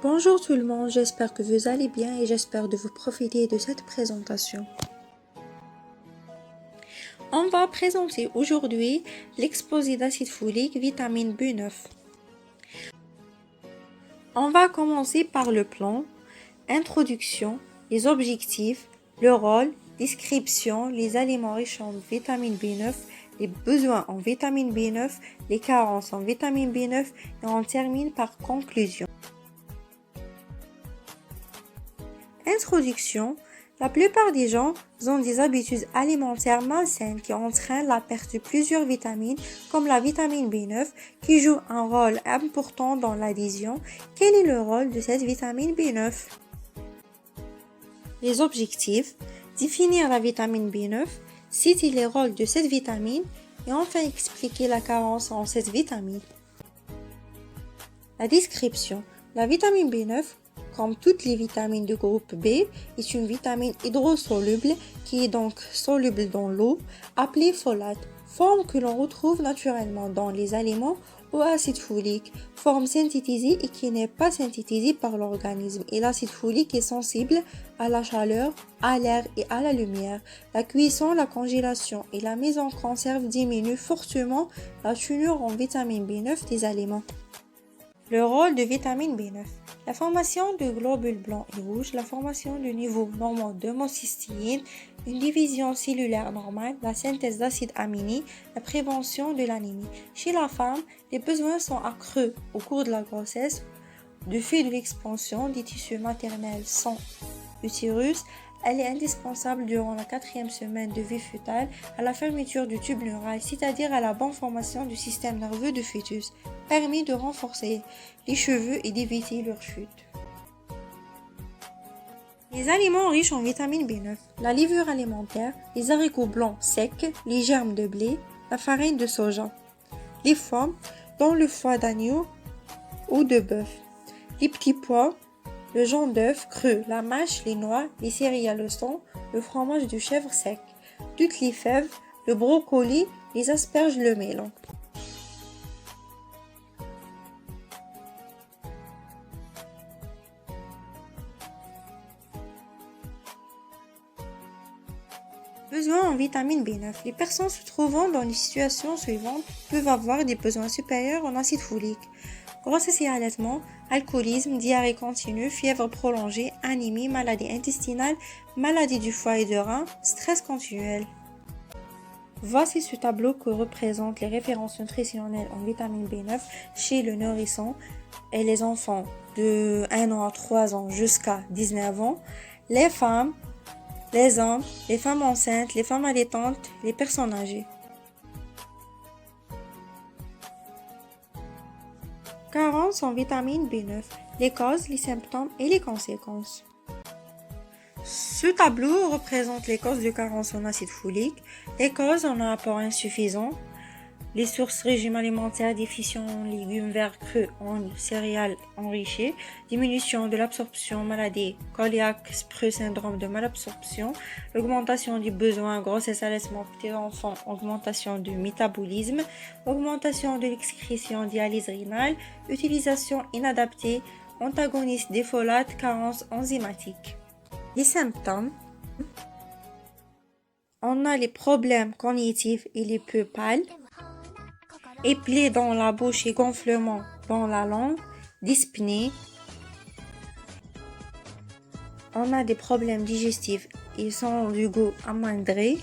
Bonjour tout le monde, j'espère que vous allez bien et j'espère de vous profiter de cette présentation. On va présenter aujourd'hui l'exposé d'acide folique vitamine B9. On va commencer par le plan, introduction, les objectifs, le rôle, description, les aliments riches en vitamine B9, les besoins en vitamine B9, les carences en vitamine B9 et on termine par conclusion. Introduction. La plupart des gens ont des habitudes alimentaires malsaines qui entraînent la perte de plusieurs vitamines comme la vitamine B9 qui joue un rôle important dans l'adhésion. Quel est le rôle de cette vitamine B9? Les objectifs. Définir la vitamine B9, citer les rôles de cette vitamine et enfin expliquer la carence en cette vitamine. La description. La vitamine B9, comme toutes les vitamines du groupe B, est une vitamine hydrosoluble qui est donc soluble dans l'eau, appelée folate, forme que l'on retrouve naturellement dans les aliments ou acide folique, forme synthétisée et qui n'est pas synthétisée par l'organisme. Et l'acide folique est sensible à la chaleur, à l'air et à la lumière. La cuisson, la congélation et la mise en conserve diminuent fortement la teneur en vitamine B9 des aliments. Le rôle de vitamine B9. La formation de globules blancs et rouges, la formation de niveaux normaux d'homocystéine, une division cellulaire normale, la synthèse d'acides aminés, la prévention de l'anémie. Chez la femme, les besoins sont accrus au cours de la grossesse du fait de l'expansion des tissus maternels sans utérus. Elle est indispensable durant la 4e semaine de vie fœtale à la fermeture du tube neural, c'est-à-dire à la bonne formation du système nerveux du fœtus, permet de renforcer les cheveux et d'éviter leur chute. Les aliments riches en vitamine B9, la levure alimentaire, les haricots blancs secs, les germes de blé, la farine de soja, les foies, dont le foie d'agneau ou de bœuf, les petits pois, le jaune d'œuf cru, la mâche, les noix, les céréales au sang, le fromage de chèvre sec, toutes les fèves, le brocoli, les asperges, le melon. Besoins en vitamine B9. Les personnes se trouvant dans les situations suivantes peuvent avoir des besoins supérieurs en acide folique. Grossesse et allaitement, alcoolisme, diarrhée continue, fièvre prolongée, anémie, maladie intestinale, maladie du foie et de rein, stress continuel. Voici ce tableau que représentent les références nutritionnelles en vitamine B9 chez le nourrisson et les enfants de 1 an à 3 ans jusqu'à 19 ans, les femmes, les hommes, les femmes enceintes, les femmes allaitantes, les personnes âgées. Carence en vitamine B9, les causes, les symptômes et les conséquences. Ce tableau représente les causes de carence en acide folique, les causes en apport insuffisant, les sources régime alimentaire déficient en légumes verts crus, en céréales enrichies, diminution de l'absorption, maladie cœliaque, sprue, syndrome de malabsorption, augmentation du besoin, grossesse, allaitement, petits enfants, augmentation du métabolisme, augmentation de l'excrétion, dialyse rénale, utilisation inadaptée, antagoniste des folates, carence enzymatique. Les symptômes. On a les problèmes cognitifs et les peu pâles, plaies dans la bouche et gonflement dans la langue, dyspnée. On a des problèmes digestifs et sont du goût amoindri.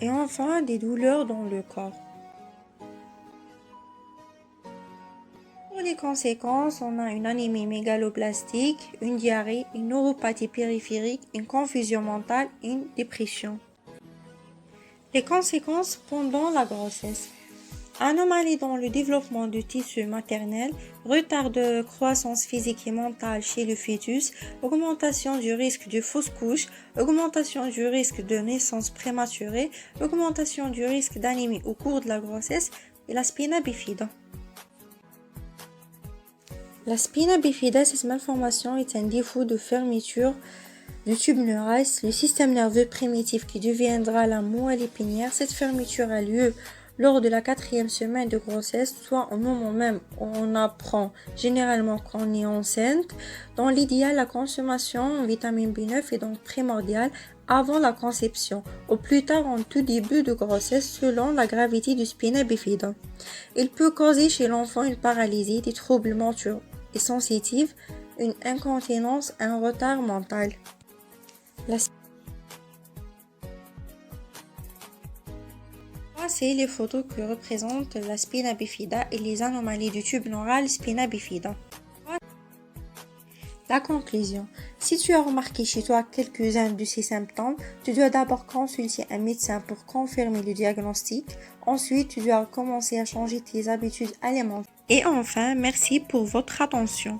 Et enfin, des douleurs dans le corps. Pour les conséquences, on a une anémie mégaloblastique, une diarrhée, une neuropathie périphérique, une confusion mentale et une dépression. Les conséquences pendant la grossesse. Anomalie dans le développement du tissu maternel, retard de croissance physique et mentale chez le fœtus, augmentation du risque de fausse couche, augmentation du risque de naissance prématurée, augmentation du risque d'anémie au cours de la grossesse et la spina bifida. La spina bifida, cette malformation est un défaut de fermeture du tube neural, le système nerveux primitif qui deviendra la moelle épinière. Cette fermeture a lieu lors de la 4e semaine de grossesse, soit au moment même où on apprend généralement qu'on est enceinte. Dans l'idéal, la consommation en vitamine B9 est donc primordiale avant la conception, ou plus tard en tout début de grossesse selon la gravité du spina bifida. Il peut causer chez l'enfant une paralysie, des troubles mentaux et sensitifs, une incontinence, un retard mental. Voici les photos qui représentent la spina bifida et les anomalies du tube neural spina bifida. La conclusion. Si tu as remarqué chez toi quelques-uns de ces symptômes, tu dois d'abord consulter un médecin pour confirmer le diagnostic. Ensuite, tu dois commencer à changer tes habitudes alimentaires. Et enfin, merci pour votre attention.